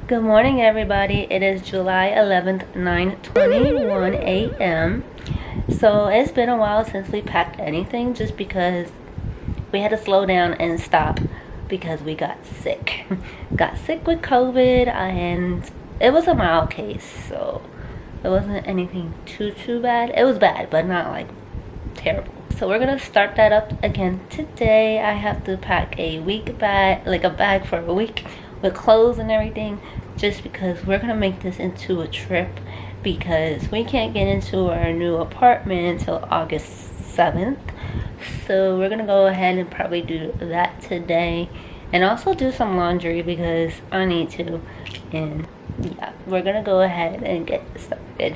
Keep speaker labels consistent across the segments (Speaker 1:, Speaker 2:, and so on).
Speaker 1: Good morning, everybody. It is July 11th, 9:21 a.m. So it's been a while since we packed anything just because we had to slow down and stop because we got sick. Got sick with COVID, and it was a mild case, so it wasn't anything too bad. It was bad, but not like terrible. So we're gonna start that up again today. I have to pack a week bag, like a bag for a week with clothes and everything, just because we're gonna make this into a trip because we can't get into our new apartment until August 7th. So we're gonna go ahead and probably do that today and also do some laundry because I need to. And yeah, we're gonna go ahead and get started.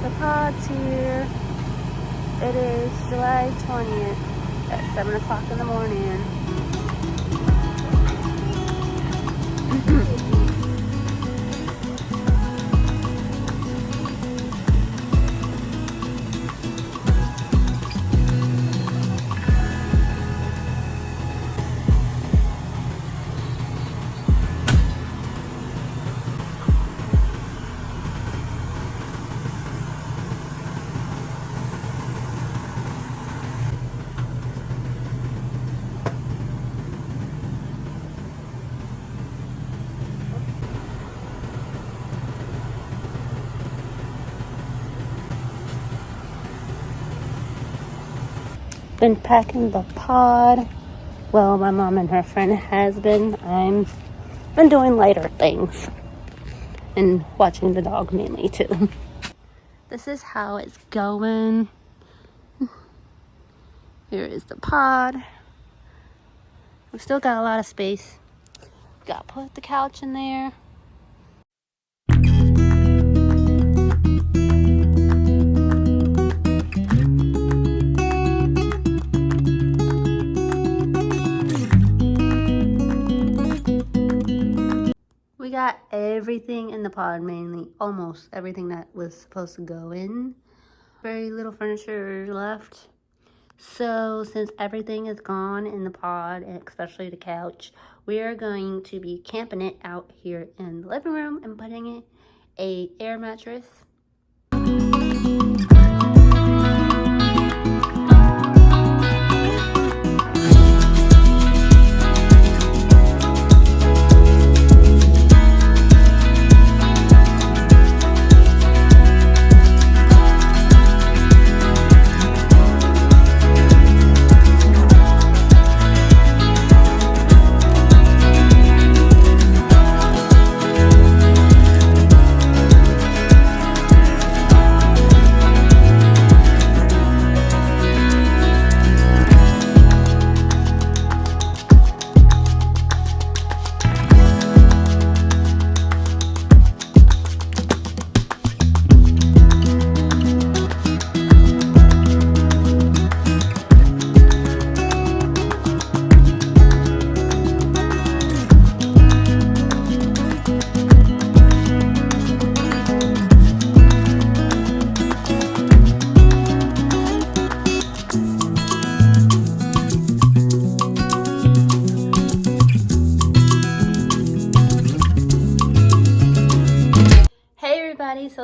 Speaker 1: The pod's here. It is July 20th at 7 o'clock in the morning. Been packing the pod. Well, my mom and her friend has been. I'm been doing lighter things and watching the dog mainly too. This is how it's going. Here is the pod. We still got a lot of space. Got to put the couch in there. We got everything in the pod, mainly almost everything that was supposed to go in. Very little furniture left. So since everything is gone in the pod, and especially the couch, we are going to be camping it out here in the living room and putting it a air mattress.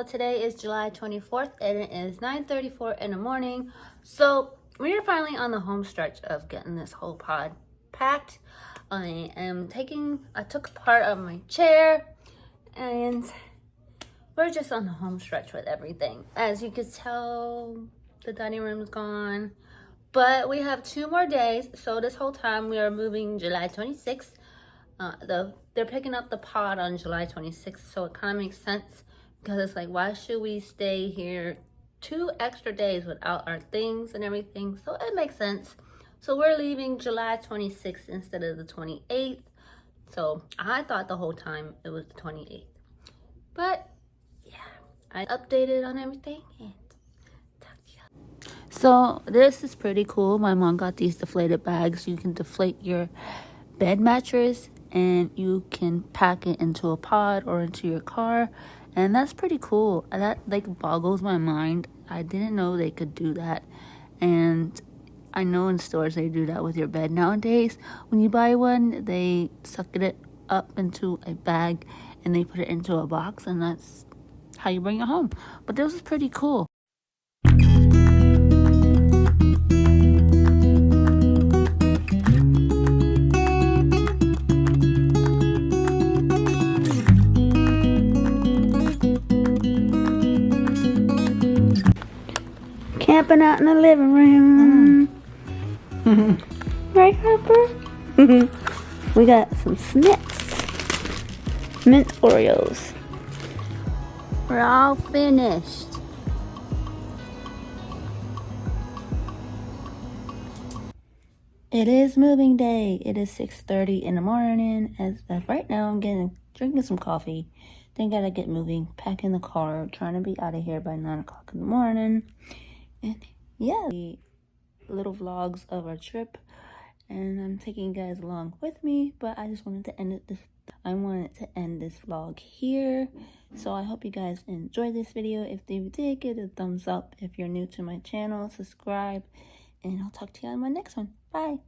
Speaker 1: So today is July 24th and it is 9:34 in the morning. So we are finally on the home stretch of getting this whole pod packed. I took part of my chair and we're just on the home stretch with everything. As you can tell, the dining room is gone, but we have 2 more days. So this whole time we are moving July 26th. They're picking up the pod on July 26th, so it kind of makes sense because it's like, why should we stay here 2 extra days without our things and everything? So it makes sense. So we're leaving July 26th instead of the 28th. So I thought the whole time it was the 28th, but yeah, I updated on everything and talk to you. So this is pretty cool. My mom got these deflated bags. You can deflate your bed mattress and you can pack it into a pod or into your car, and that's pretty cool. That like boggles my mind. I didn't know they could do that, and I know in stores they do that with your bed nowadays. When you buy one, they suck it up into a bag and they put it into a box, and that's how you bring it home. But this is pretty cool. Camping out in the living room. Right, Harper? We got some snacks. Mint Oreos. We're all finished. It is moving day. It is 6:30 in the morning. As of right now, I'm drinking some coffee. Then gotta get moving, packing the car, trying to be out of here by 9 o'clock in the morning. And yeah, the little vlogs of our trip, and I'm taking you guys along with me, but I just wanted to end this vlog here. So I hope you guys enjoyed this video. If you did, give it a thumbs up. If you're new to my channel, subscribe, and I'll talk to you on my next one. Bye.